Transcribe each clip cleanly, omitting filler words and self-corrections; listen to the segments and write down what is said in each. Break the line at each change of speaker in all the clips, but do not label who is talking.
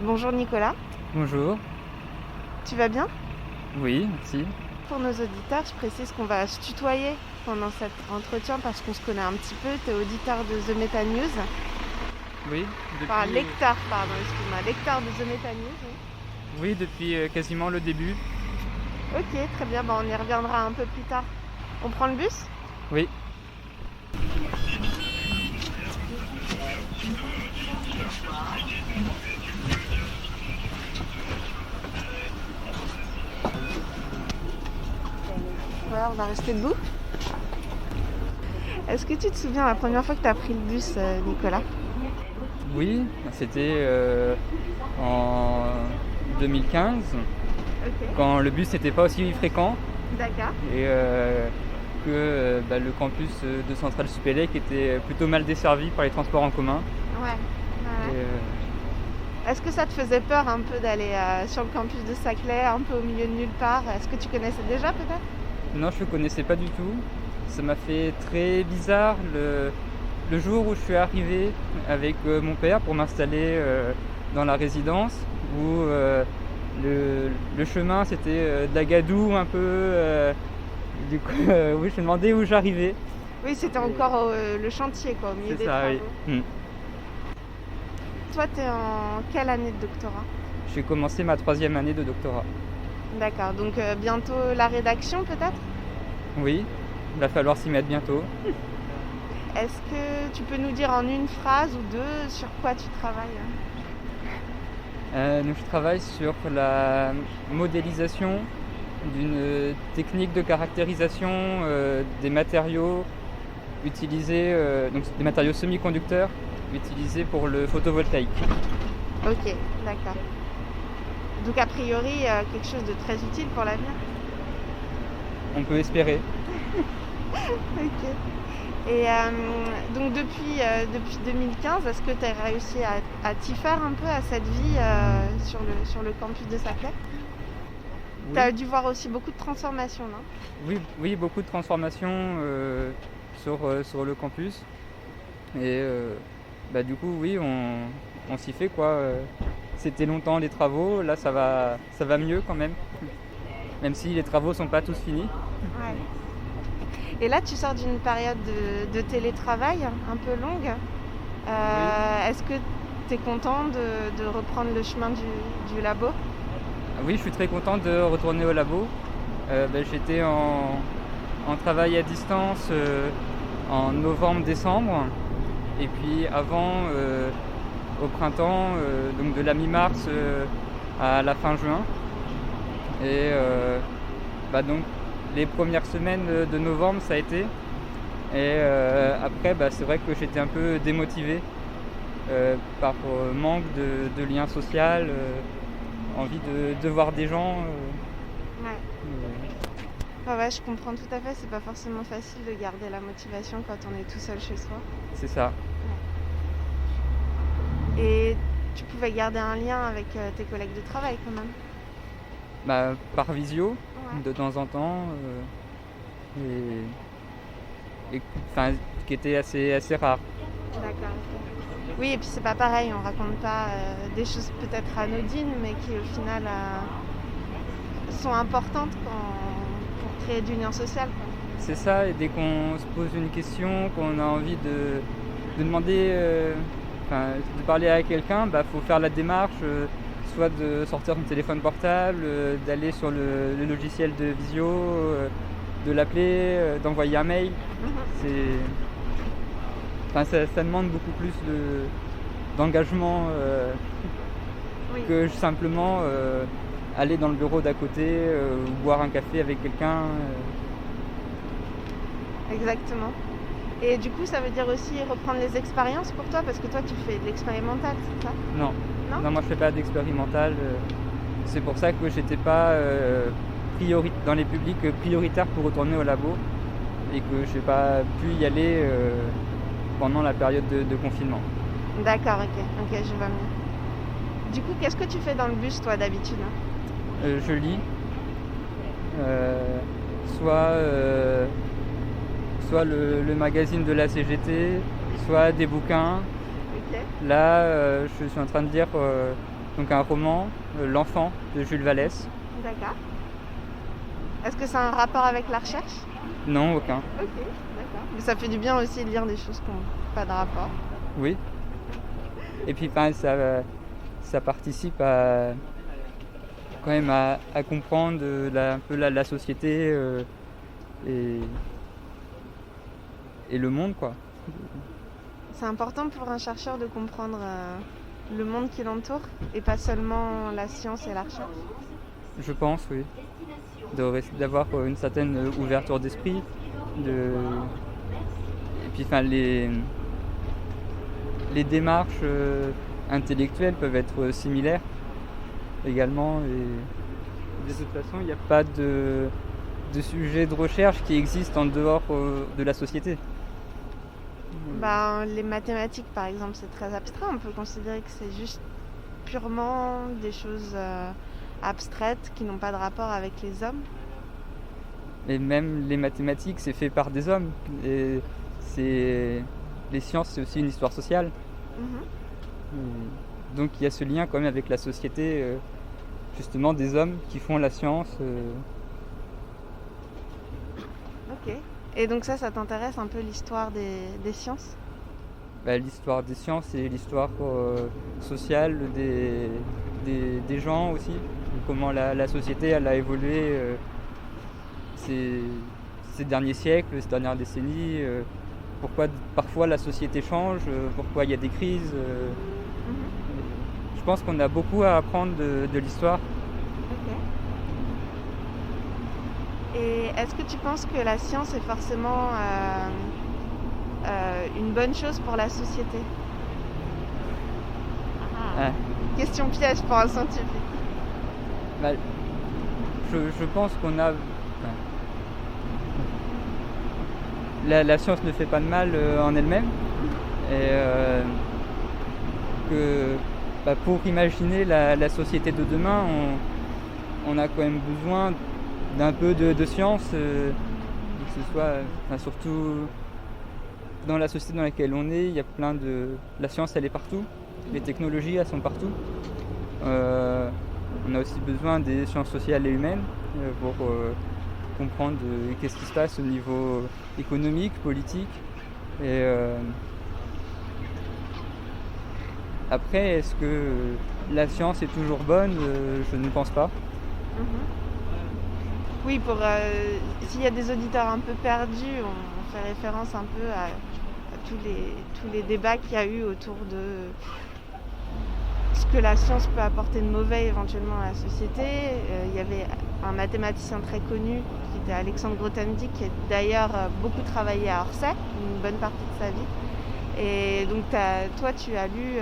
Bonjour Nicolas,
Bonjour.
tu vas bien?
Oui, merci.
Pour nos auditeurs, je précise qu'on va se tutoyer pendant cet entretien parce qu'on se connaît un petit peu. Tu es auditeur de The Meta News,
Oui,
enfin
depuis,
lecteur, pardon, excuse-moi, lecteur de The Meta News.
oui, depuis quasiment le début.
Oui. Ok, très bien, on y reviendra un peu plus tard. On prend le bus?
Oui.
Ouais, on va rester debout. Est-ce que tu te souviens la première fois que tu as pris le bus, Nicolas?
Oui, c'était en 2015,
Ok,
quand le bus n'était pas aussi fréquent
d'accord.
et que le campus de Centrale Supélec était plutôt mal desservi par les transports en commun.
Ouais.
Et,
Est-ce que ça te faisait peur un peu d'aller sur le campus de Saclay, un peu au milieu de nulle part? Est-ce que tu connaissais déjà peut-être?
non, je ne connaissais pas du tout. Ça m'a fait très bizarre le jour où je suis arrivé avec mon père pour m'installer dans la résidence, où le chemin c'était de la gadoue un peu. Du coup, oui, je me demandais où j'arrivais.
Oui, c'était encore le chantier, quoi, au milieu
C'est
des
ça,
travaux.
oui.
Toi, t'es en quelle année de doctorat?
J'ai commencé ma 3e année de doctorat.
D'accord, donc bientôt la rédaction peut-être?
Oui, il va falloir s'y mettre bientôt.
Est-ce que tu peux nous dire en une phrase ou deux sur quoi tu travailles?
Donc je travaille sur la modélisation d'une technique de caractérisation des matériaux utilisés, donc des matériaux semi-conducteurs utilisés pour le photovoltaïque.
Ok, d'accord. Donc a priori, quelque chose de très utile pour l'avenir?
On peut espérer.
Ok. Et donc depuis 2015, est-ce que tu as réussi à t'y faire un peu à cette vie sur le campus de Saclay?
Oui.
Tu as dû voir aussi beaucoup de transformations, non?
Oui, beaucoup de transformations sur le campus. Et du coup, oui, on s'y fait quoi. C'était longtemps les travaux, là ça va mieux quand même. Même si les travaux sont pas tous finis.
Ouais. Et là, tu sors d'une période de télétravail un peu longue.
Oui.
Est-ce que tu es content de reprendre le chemin du labo?
Oui, je suis très content de retourner au labo. J'étais en travail à distance en novembre-décembre. Et puis avant, au printemps, donc de la mi-mars à la fin juin. Et donc les premières semaines de novembre, ça a été. Et après, c'est vrai que j'étais un peu démotivé par manque de lien social, envie de voir des gens.
Ouais. Ouais, je comprends tout à fait. C'est pas forcément facile de garder la motivation quand on est tout seul chez soi.
C'est ça.
Et tu pouvais garder un lien avec tes collègues de travail quand même?
Par visio,
Ouais.
de temps en temps. Qui était assez rare.
D'accord. Ok. Oui, et puis c'est pas pareil, on raconte pas des choses peut-être anodines, mais qui au final sont importantes pour créer du lien social, quoi.
C'est ça, et dès qu'on se pose une question, qu'on a envie de demander, de parler à quelqu'un, faut faire la démarche, soit de sortir son téléphone portable, d'aller sur le logiciel de visio, de l'appeler, d'envoyer un mail. Ça demande beaucoup plus d'engagement
Oui.
que simplement aller dans le bureau d'à côté ou boire un café avec quelqu'un.
Exactement. Et du coup, ça veut dire aussi reprendre les expériences pour toi, parce que toi, tu fais de l'expérimental, c'est ça?
Non.
Non?
Non, moi je fais pas d'expérimental. C'est pour ça que j'étais pas dans les publics prioritaires pour retourner au labo et que j'ai pas pu y aller pendant la période de confinement.
D'accord, ok, je vois mieux. Du coup, qu'est-ce que tu fais dans le bus, toi, d'habitude?
Je lis. Soit le magazine de la CGT, soit des bouquins.
Ok.
Là, je suis en train de lire Donc un roman, L'Enfant de Jules Vallès.
D'accord. Est-ce que ça a un rapport avec la recherche?
Non, aucun.
Ok, d'accord. Mais ça fait du bien aussi de lire des choses qui n'ont pas de rapport.
Oui. Et puis ça participe quand même à comprendre un peu la société et le monde, quoi.
C'est important pour un chercheur de comprendre le monde qui l'entoure et pas seulement la science et la recherche.
Je pense, oui. D'avoir une certaine ouverture d'esprit. Et puis les démarches intellectuelles peuvent être similaires également. Et de toute façon, il n'y a pas de sujet de recherche qui existe en dehors de la société.
Les mathématiques, par exemple, c'est très abstrait. On peut considérer que c'est juste purement des choses abstraites qui n'ont pas de rapport avec les hommes.
Et même les mathématiques, c'est fait par des hommes. Et les sciences, c'est aussi une histoire sociale. Donc il y a ce lien quand même avec la société, justement des hommes qui font la science.
Ok. Et donc ça t'intéresse un peu l'histoire des sciences?
L'histoire des sciences et l'histoire sociale des gens aussi. Comment la société elle a évolué ces derniers siècles, ces dernières décennies. Pourquoi parfois la société change, pourquoi il y a des crises. Je pense qu'on a beaucoup à apprendre de l'histoire.
Ok. Et est-ce que tu penses que la science est forcément une bonne chose pour la société? Question piège pour un scientifique.
Je pense qu'on a... La science ne fait pas de mal en elle-même. Et pour imaginer la société de demain, on a quand même besoin d'un peu de science, que ce soit, surtout dans la société dans laquelle on est, il y a la science elle est partout, les technologies elles sont partout. On a aussi besoin des sciences sociales et humaines pour comprendre qu'est-ce qui se passe au niveau économique, politique. Et après, est-ce que la science est toujours bonne? Je ne pense pas.
Oui, s'il y a des auditeurs un peu perdus, on fait référence un peu à tous les débats qu'il y a eu autour de ce que la science peut apporter de mauvais éventuellement à la société. Il y avait un mathématicien très connu qui était Alexandre Grothendieck, qui a d'ailleurs beaucoup travaillé à Orsay, une bonne partie de sa vie. Et donc toi tu as lu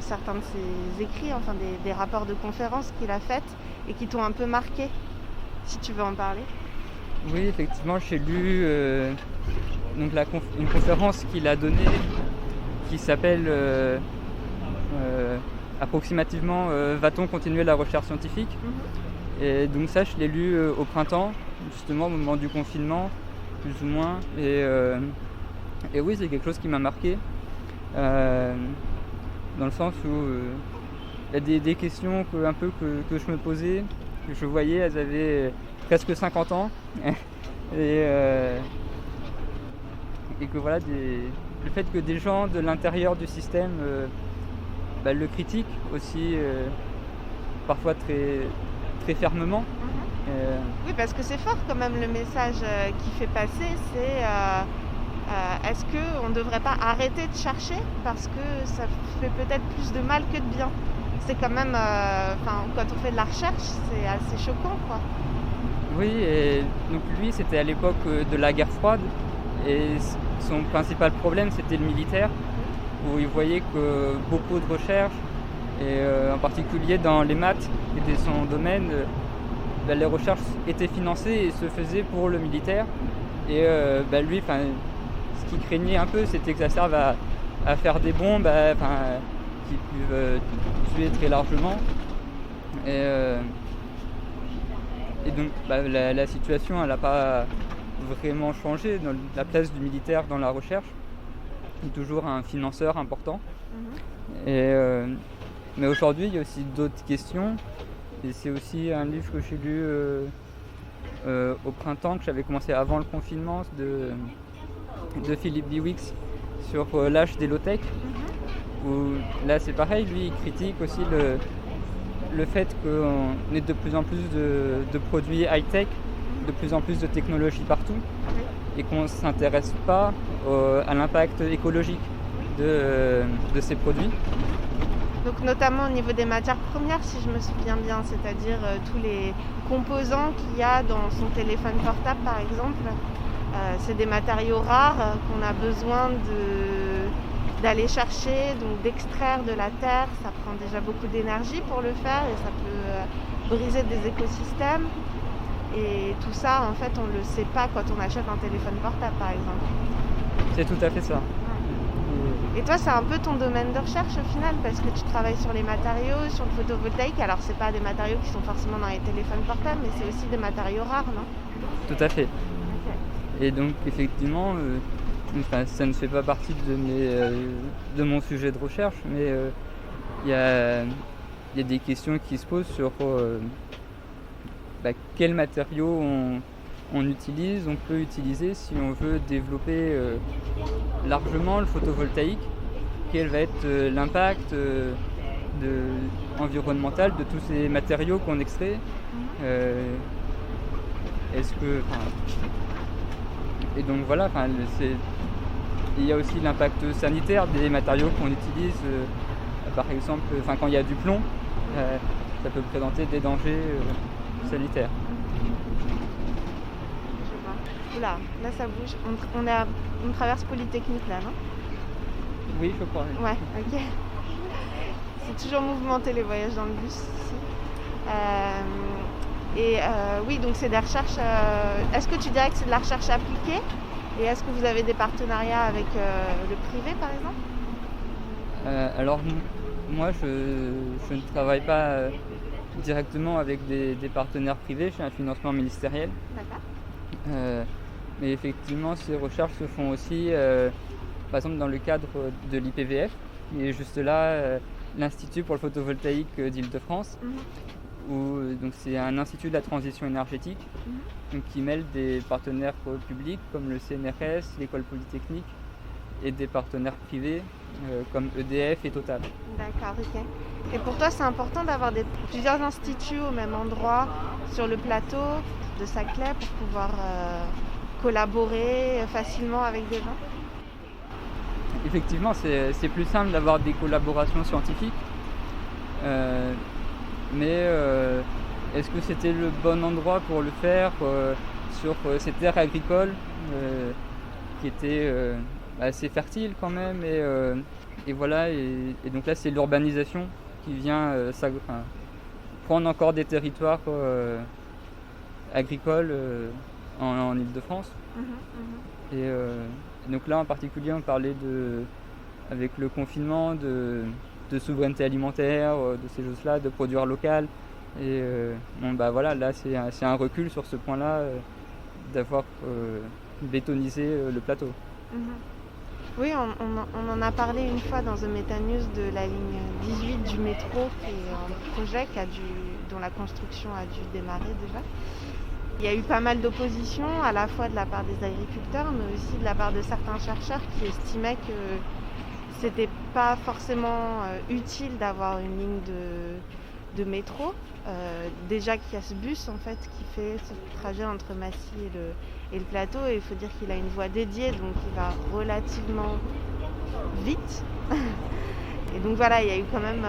certains de ses écrits, enfin des rapports de conférences qu'il a faites et qui t'ont un peu marqué, si tu veux en parler.
Oui, effectivement, j'ai lu une conférence qu'il a donnée qui s'appelle approximativement Va-t-on continuer la recherche scientifique? Et donc ça, je l'ai lu au printemps, justement au moment du confinement, plus ou moins. Et oui, c'est quelque chose qui m'a marqué, dans le sens où il y a des questions que je me posais, que je voyais, elles avaient presque 50 ans. Et que voilà, le fait que des gens de l'intérieur du système le critiquent aussi, parfois très, très fermement.
Oui, parce que c'est fort quand même le message qu'il fait passer, c'est est-ce qu'on ne devrait pas arrêter de chercher parce que ça fait peut-être plus de mal que de bien. C'est quand même, quand on fait de la recherche, c'est assez choquant, quoi.
Oui, et donc lui, c'était à l'époque de la guerre froide, et son principal problème, c'était le militaire, où il voyait que beaucoup de recherches, et en particulier dans les maths, qui était son domaine, les recherches étaient financées et se faisaient pour le militaire. Et lui, ce qu'il craignait un peu, c'était que ça serve à faire des bombes qui peuvent tuer très largement. Et donc la situation, elle n'a pas vraiment changé. Dans la place du militaire dans la recherche, il y a toujours un financeur important. Et Mais aujourd'hui, il y a aussi d'autres questions. Et c'est aussi un livre que j'ai lu au printemps, que j'avais commencé avant le confinement, de Philippe Biwix sur l'âge des low-tech. Où là, c'est pareil, lui, il critique aussi le fait qu'on ait de plus en plus de produits high-tech, de plus en plus de technologies partout, et qu'on ne s'intéresse pas à l'impact écologique de ces produits.
Donc notamment au niveau des matières premières, si je me souviens bien, c'est-à-dire tous les composants qu'il y a dans son téléphone portable par exemple, c'est des matériaux rares qu'on a besoin d'aller chercher, donc d'extraire de la terre. Ça prend déjà beaucoup d'énergie pour le faire et ça peut briser des écosystèmes. Et tout ça, en fait, on ne le sait pas quand on achète un téléphone portable, par exemple.
C'est tout à fait ça.
Et toi, c'est un peu ton domaine de recherche au final, parce que tu travailles sur les matériaux, sur le photovoltaïque. Alors, c'est pas des matériaux qui sont forcément dans les téléphones portables, mais c'est aussi des matériaux rares, non?
Tout à fait. Okay. Et donc, effectivement, ça ne fait pas partie de mon sujet de recherche, mais il y a des questions qui se posent sur quels matériaux on peut utiliser si on veut développer largement le photovoltaïque. Quel va être l'impact environnemental de tous ces matériaux qu'on extrait. Et donc voilà, il y a aussi l'impact sanitaire des matériaux qu'on utilise. Par exemple, quand il y a du plomb, ça peut présenter des dangers sanitaires.
Oula, là ça bouge. On traverse Polytechnique là, non?
Oui, je crois.
Ouais, ok. C'est toujours mouvementé les voyages dans le bus ici. Oui, donc c'est des recherches. Est-ce que tu dirais que c'est de la recherche appliquée? Et est-ce que vous avez des partenariats avec le privé par exemple?
Alors moi je ne travaille pas directement avec des partenaires privés, j'ai un financement ministériel.
D'accord.
Mais effectivement, ces recherches se font aussi, par exemple, dans le cadre de l'IPVF, qui est juste là, l'Institut pour le photovoltaïque d'Île-de-France, où donc, c'est un institut de la transition énergétique donc, qui mêle des partenaires publics comme le CNRS, l'École Polytechnique, et des partenaires privés comme EDF et Total.
D'accord, ok. Et pour toi, c'est important d'avoir plusieurs instituts au même endroit sur le plateau de Saclay pour pouvoir collaborer facilement avec des gens?
Effectivement, c'est plus simple d'avoir des collaborations scientifiques. Mais est-ce que c'était le bon endroit pour le faire sur ces terres agricoles qui étaient assez fertiles quand même et voilà, et donc là c'est l'urbanisation qui vient prendre encore des territoires agricoles en Île-de-France. Et donc là en particulier on parlait avec le confinement de souveraineté alimentaire, de ces choses-là, de produire local. Et voilà, là c'est un recul sur ce point-là d'avoir bétonisé le plateau.
Oui, on en a parlé une fois dans The Meta News de la ligne 18 du métro, qui est un projet dont la construction a dû démarrer déjà. Il y a eu pas mal d'opposition, à la fois de la part des agriculteurs, mais aussi de la part de certains chercheurs qui estimaient que c'était pas forcément utile d'avoir une ligne de métro. Déjà qu'il y a ce bus en fait qui fait ce trajet entre Massy et le plateau, et il faut dire qu'il a une voie dédiée, donc il va relativement vite. Et donc voilà, il y a eu quand même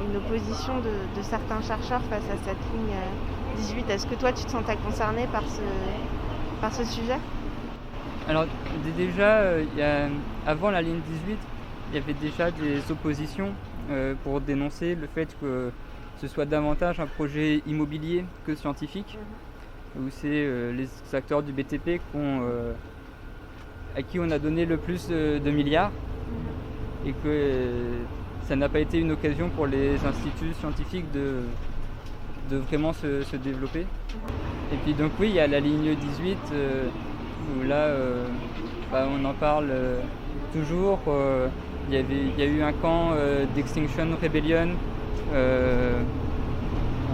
une opposition de certains chercheurs face à cette ligne 18. Est-ce que toi tu te sentais concerné par ce sujet?
Alors déjà, avant la ligne 18, il y avait déjà des oppositions pour dénoncer le fait que ce soit davantage un projet immobilier que scientifique, où c'est les acteurs du BTP à qui on a donné le plus de milliards, et que ça n'a pas été une occasion pour les instituts scientifiques de vraiment se développer. Et puis donc oui, il y a la ligne 18 où là on en parle toujours. Il y a eu un camp d'Extinction Rebellion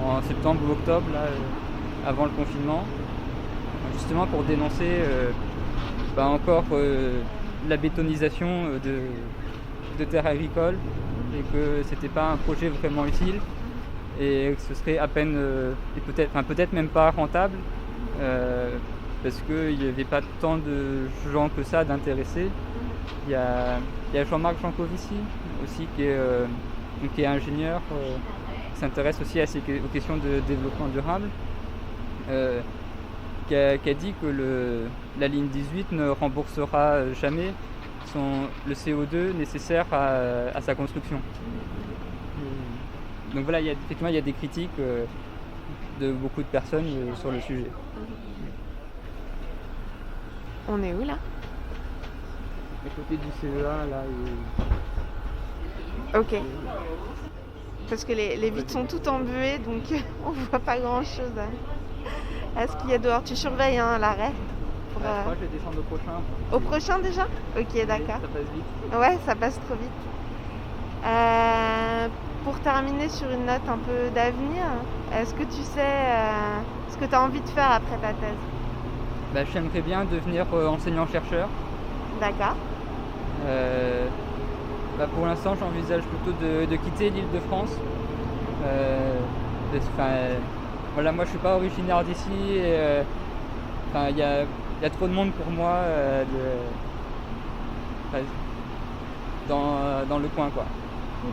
en septembre ou octobre, là, avant le confinement, justement pour dénoncer encore la bétonisation de terres agricoles et que c'était pas un projet vraiment utile et que ce serait à peine et peut-être même pas rentable parce qu'il n'y avait pas tant de gens que ça d'intéressés. Il y a Jean-Marc Jancovici aussi qui est ingénieur, qui s'intéresse aussi aux questions de développement durable, qui a dit que la ligne 18 ne remboursera jamais le CO2 nécessaire à sa construction. Donc voilà, effectivement il y a des critiques de beaucoup de personnes sur le sujet.
On est où là ?
À côté du CEA là.
Ok. Parce que les vitres sont toutes embuées, donc on voit pas grand chose. Est-ce qu'il y a dehors ? Tu surveilles l'arrêt
Je crois que je vais descendre au prochain.
Au prochain déjà ? Ok, d'accord.
Ça passe vite.
Ouais, ça passe trop vite. Pour terminer sur une note un peu d'avenir, est-ce que tu sais ce que tu as envie de faire après ta thèse ?
J'aimerais bien devenir enseignant-chercheur.
D'accord.
Pour l'instant, j'envisage plutôt de quitter l'Île-de-France. Voilà, moi je suis pas originaire d'ici. Il y a trop de monde pour moi dans le coin, quoi.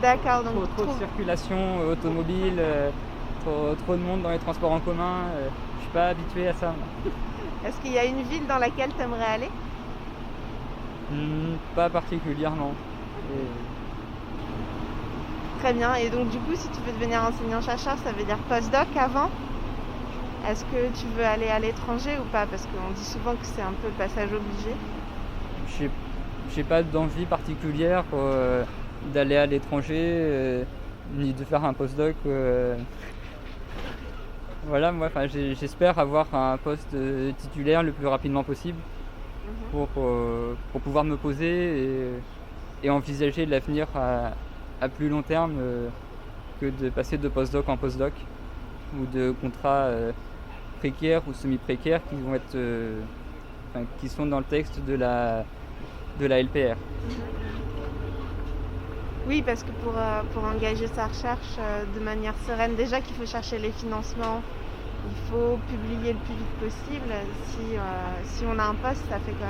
D'accord. Donc
trop de circulation automobile, trop de monde dans les transports en commun. Je suis pas habitué à ça.
Est-ce qu'il y a une ville dans laquelle tu aimerais aller ?
Pas particulièrement.
Très bien. Et donc du coup, si tu veux devenir enseignant-chercheur, ça veut dire postdoc avant ? Est-ce que tu veux aller à l'étranger ou pas ? Parce qu'on dit souvent que c'est un peu le passage obligé.
J'ai pas d'envie particulière d'aller à l'étranger ni de faire un postdoc. Voilà, moi, j'espère avoir un poste titulaire le plus rapidement possible pour pouvoir me poser et envisager l'avenir à plus long terme que de passer de postdoc en postdoc ou de contrats précaires ou semi-précaires qui sont dans le texte de la LPR.
Oui, parce que pour engager sa recherche de manière sereine, déjà qu'il faut chercher les financements, il faut publier le plus vite possible. Si on a un poste, ça fait quand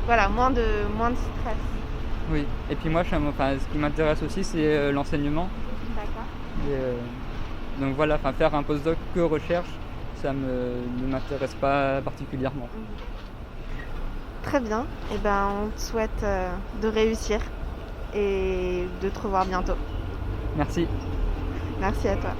même moins de stress.
Oui, et puis moi, ce qui m'intéresse aussi, c'est l'enseignement.
D'accord.
Donc voilà, faire un postdoc que recherche, ça ne m'intéresse pas particulièrement.
Très bien, et on te souhaite de réussir et de te revoir bientôt.
Merci.
Merci à toi.